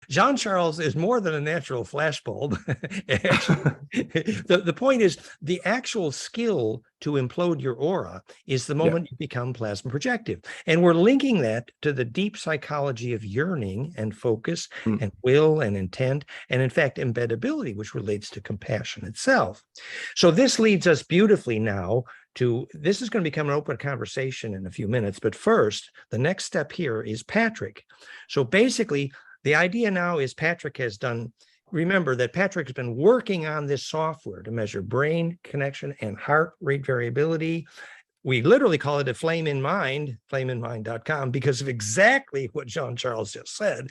Jean-Charles is more than a natural flashbulb. the point is, the actual skill to implode your aura is the moment you become plasma projective. And we're linking that to the deep psychology of yearning and focus and will and intent, and in fact, embeddability, which relates to compassion itself. So this leads us beautifully now to, this is going to become an open conversation in a few minutes, but first, the next step here is Patrick. So basically, the idea now is Patrick has done, remember that Patrick has been working on this software to measure brain connection and heart rate variability. We literally call it a FlameinMind, FlameinMind.com, because of exactly what Jean-Charles just said.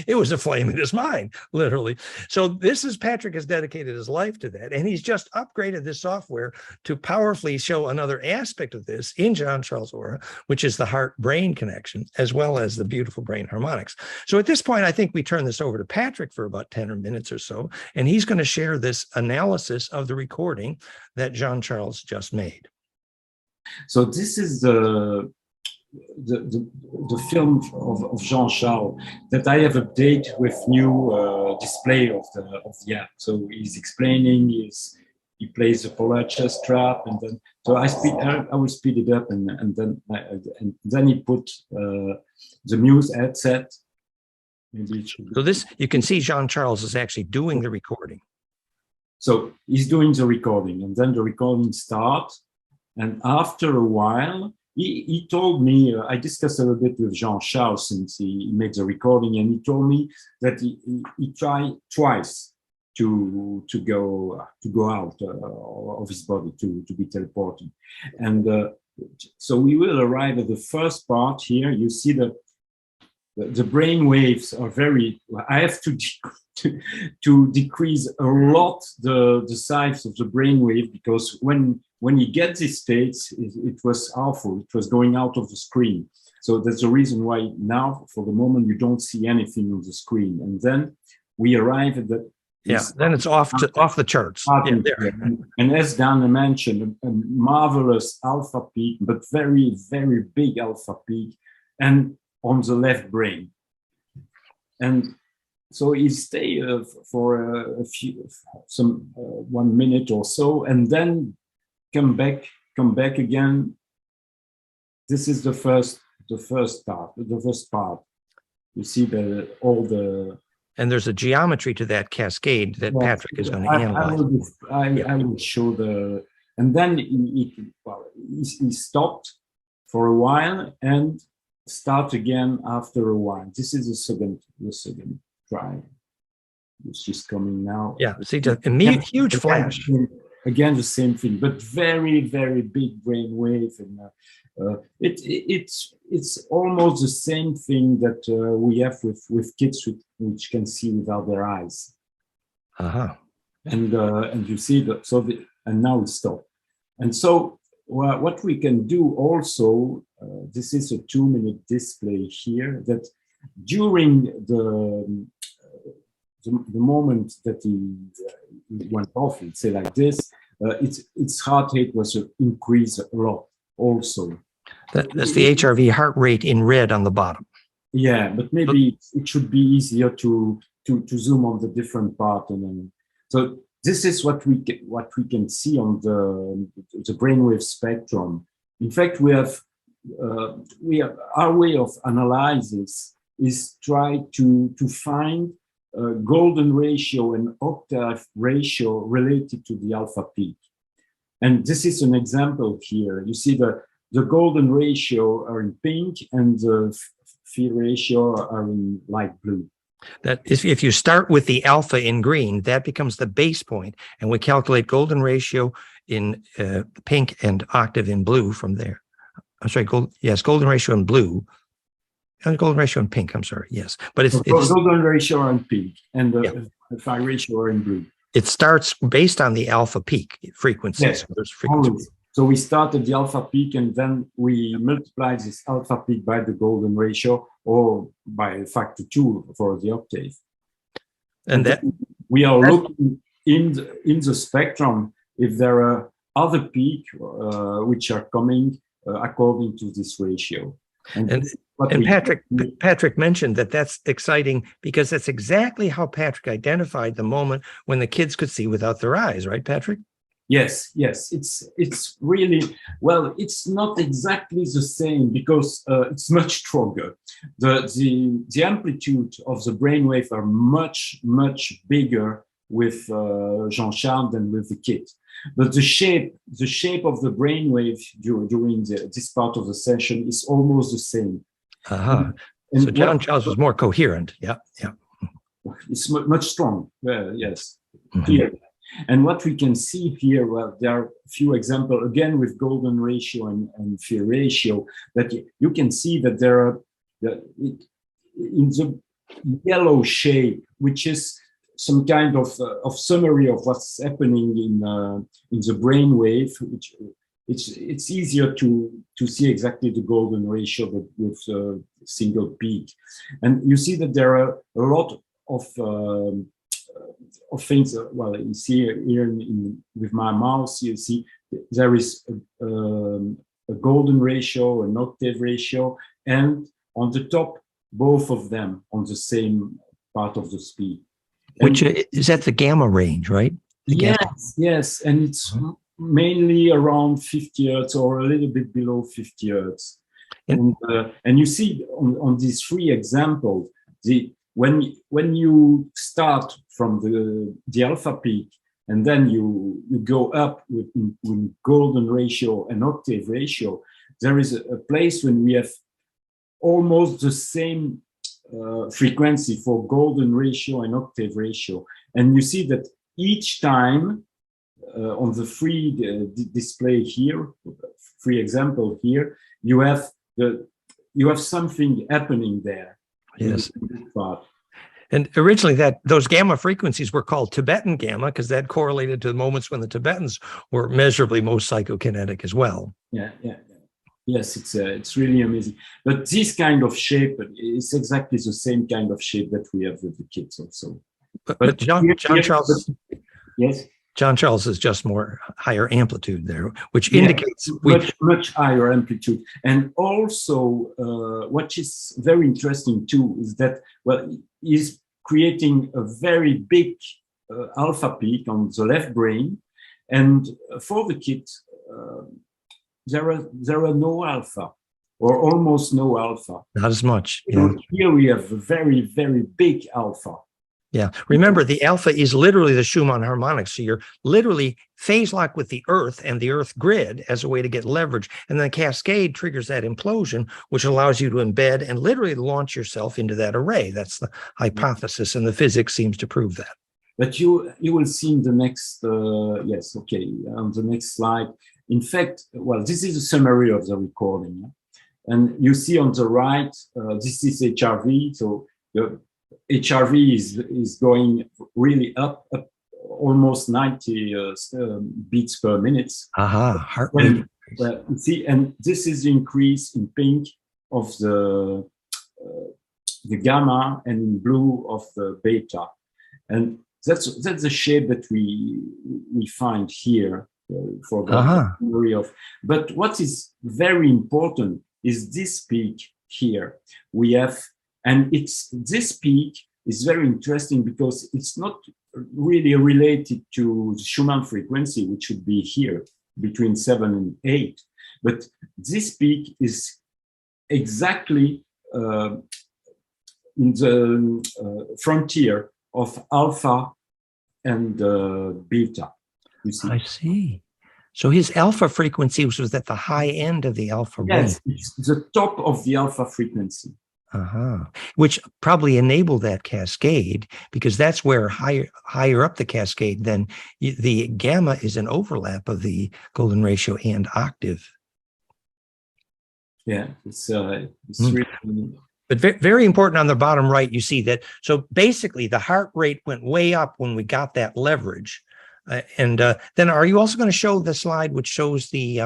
It was a flame in his mind, literally. So this is, Patrick has dedicated his life to that, and he's just upgraded this software to powerfully show another aspect of this in Jean-Charles' aura, which is the heart-brain connection, as well as the beautiful brain harmonics. So at this point, I think we turn this over to Patrick for about 10 minutes or so, and he's going to share this analysis of the recording that Jean-Charles just made. So this is the film of Jean-Charles that I have updated with new display of the app. So he's explaining, he plays a polar chess trap, and then so I will speed it up, and then he put the Muse headset. Maybe so this, you can see Jean-Charles is actually doing the recording. So he's doing the recording, and then the recording starts. And after a while, he told me, I discussed a little bit with Jean-Charles since he made the recording, and he told me that he tried twice to go out of his body, to be teleported. And so we will arrive at the first part here. You see the brain waves are very, I have to decrease a lot the size of the brain wave, because when you get these states, it was awful. It was going out of the screen. So that's the reason why now, for the moment, you don't see anything on the screen. And then we arrive at the... then it's off the charts. There. And as Dana mentioned, a marvelous alpha peak, but very, very big alpha peak, and on the left brain. And so he stayed for a few, 1 minute or so, and then come back again. This is the first part. You see all the, and there's a geometry to that cascade that Patrick is going to analyze. I will show the, and then he stopped for a while and start again after a while. This is the second try, which is coming now. Yeah, see, the immediate huge flash. Again, the same thing, but very, very big brain wave, and it's almost the same thing that we have with kids which can see without their eyes. And you see that. And now it stopped. And so what we can do also, this is a 2-minute display here, that during the moment that he went off, let's say like this, its heart rate was increased a lot also. That's the HRV heart rate in red on the bottom. Yeah, but maybe it should be easier to zoom on the different part. And then, so this is what we can see on the brainwave spectrum. In fact, we have our way of analysis is try to find golden ratio and octave ratio related to the alpha peak. And this is an example here. You see the golden ratio are in pink and the phi ratio are in light blue. That is, if you start with the alpha in green, that becomes the base point, and we calculate golden ratio in pink and octave in blue from there. I'm sorry, golden ratio in blue. Golden ratio in pink, I'm sorry, yes. But it's golden ratio in pink and the phi ratio are in blue. It starts based on the alpha peak frequency. Yes, so we start at the alpha peak, and then we multiply this alpha peak by the golden ratio, or by a factor 2 for the octave. And that we are looking in the spectrum if there are other peaks which are coming according to this ratio. And And Patrick mentioned that that's exciting because that's exactly how Patrick identified the moment when the kids could see without their eyes, right, Patrick? Yes, yes, it's really, well, it's not exactly the same because it's much stronger. The amplitude of the brainwave are much bigger with Jean-Charles than with the kid. But the shape of the brainwave during this part of the session is almost the same. Uh-huh. So Jean-Charles was more coherent. Yeah, yeah. It's much strong. Yes, Mm-hmm. And what we can see here, well, there are a few examples, again, with golden ratio and fear ratio, that you can see that there are, in the yellow shape, which is some kind of summary of what's happening in the brainwave, which it's easier to see exactly the golden ratio with a single peak. And you see that there are a lot of things. Well, you see here with my mouse, you see there is a golden ratio, an octave ratio, and on the top, both of them on the same part of the speed. Which is that the gamma range, right? Yes, and it's mainly around 50 hertz or a little bit below 50 hertz. And you see on these three examples, when you start from the alpha peak and then you go up with golden ratio and octave ratio, there is a place when we have almost the same frequency for golden ratio and octave ratio. And you see that each time on the free display here, free example here, you have something happening there. Yes. And originally those gamma frequencies were called Tibetan gamma because that correlated to the moments when the Tibetans were measurably most psychokinetic as well. Yeah. Yes, it's really amazing. But this kind of shape is exactly the same kind of shape that we have with the kids also. But Jean-Charles, yes, Jean-Charles is just more higher amplitude there, which indicates much higher amplitude. And also, what is very interesting too is that, well, he's creating a very big alpha peak on the left brain, and for the kids, there are no alpha, or almost no alpha. Not as much. Yeah. Here we have a very big alpha. Yeah. Remember, the alpha is literally the Schumann harmonic. So you're literally phase locked with the Earth and the Earth grid as a way to get leverage. And then cascade triggers that implosion, which allows you to embed and literally launch yourself into that array. That's the hypothesis, and the physics seems to prove that. But you will see in the next, yes, okay, on the next slide. In fact, well, this is a summary of the recording. Yeah? And you see on the right, this is HRV. So the HRV is going really up almost 90 beats per minute. Heart rate. Well, you see, and this is the increase in pink of the gamma, and in blue of the beta. And that's the shape that we find here for the theory of. But what is very important is this peak here. We have, and this peak is very interesting because it's not really related to the Schumann frequency, which should be here between 7 and 8. But this peak is exactly in the frontier of alpha and beta. You see? I see. So his alpha frequency was at the high end of the alpha range. Yes, it's the top of the alpha frequency. Which probably enabled that cascade, because that's where higher up the cascade, then the gamma is an overlap of the golden ratio and octave. Yeah, it's really. But very important on the bottom right, you see that. So basically, the heart rate went way up when we got that leverage. And then are you also going to show the slide which shows the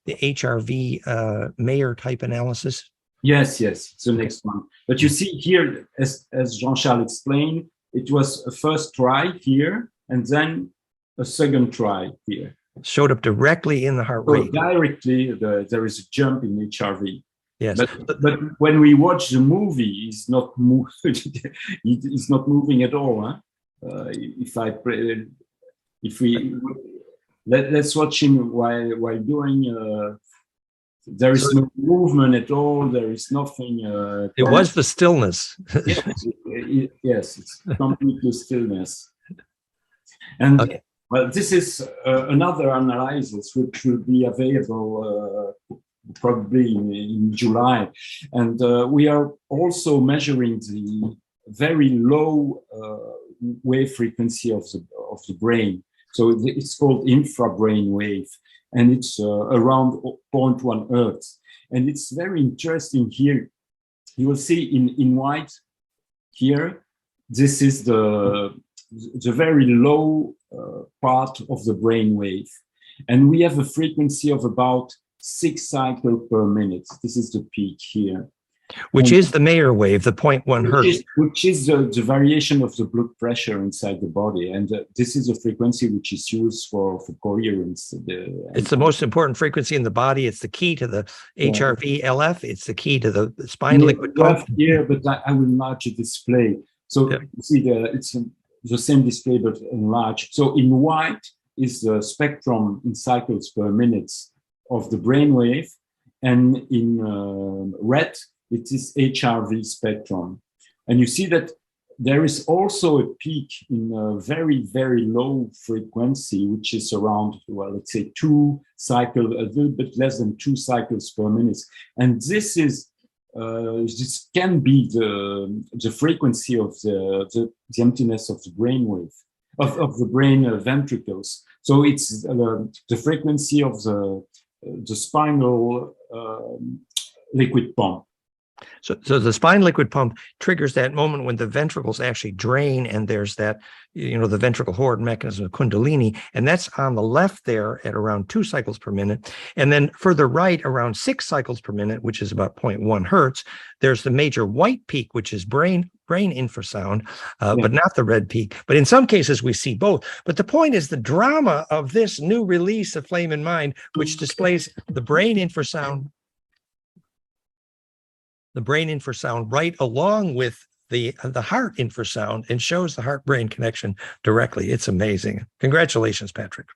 HRV Mayer type analysis? Yes, it's the next one. But you see here, as Jean-Charles explained, it was a first try here, and then a second try here. Showed up directly in the heart rate. Directly, there is a jump in HRV. Yes. But when we watch the movie, it's not it's not moving at all. Huh? If we let's watch him while doing. There is no movement at all. There is nothing. It was the stillness. Yes, it's completely stillness. And okay. well, this is another analysis which will be available probably in July. And we are also measuring the very low wave frequency of the brain. So it's called infrabrain wave, and it's around 0.1 Hertz. And it's very interesting here. You will see in white here, this is the very low part of the brain wave. And we have a frequency of about 6 cycles per minute. This is the peak here. Which is the Mayer wave, the 0.1 hertz. Which is the variation of the blood pressure inside the body. And this is a frequency which is used for coherence. It's the most important frequency in the body. It's the key to the HRV LF. It's the key to the spine liquid pump. Here, but I will enlarge the display. So you see it's the same display, but enlarged. So in white is the spectrum in cycles per minute of the brainwave. And in red, it is HRV spectrum. And you see that there is also a peak in a very, very low frequency, which is around, well, let's say 2 cycles, a little bit less than 2 cycles per minute. And this is, this can be the frequency of the emptiness of the brainwave, of the brain ventricles. So it's the frequency of the spinal liquid pump. So the spine liquid pump triggers that moment when the ventricles actually drain, and there's that, the ventricle horde mechanism of Kundalini, and that's on the left there at around 2 cycles per minute. And then further right, around 6 cycles per minute, which is about 0.1 hertz, there's the major white peak, which is brain infrasound, but not the red peak. But in some cases, we see both. But the point is the drama of this new release of FlameinMind, which displays the brain infrasound right along with the heart infrasound, and shows the heart-brain connection directly. It's amazing. Congratulations, Patrick.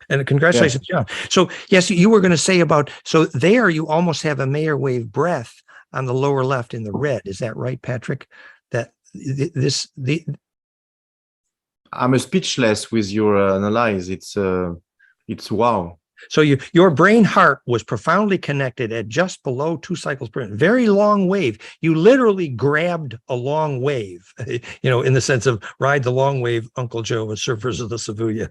And congratulations, John. So yes, you were going to say about, so there you almost have a Mayer wave breath on the lower left in the red. Is that right, Patrick? That I'm speechless with your analysis. It's wow. So your brain heart was profoundly connected at just below 2 cycles per minute, very long wave. You literally grabbed a long wave, in the sense of ride the long wave, Uncle Joe, as surfers of the Savuya.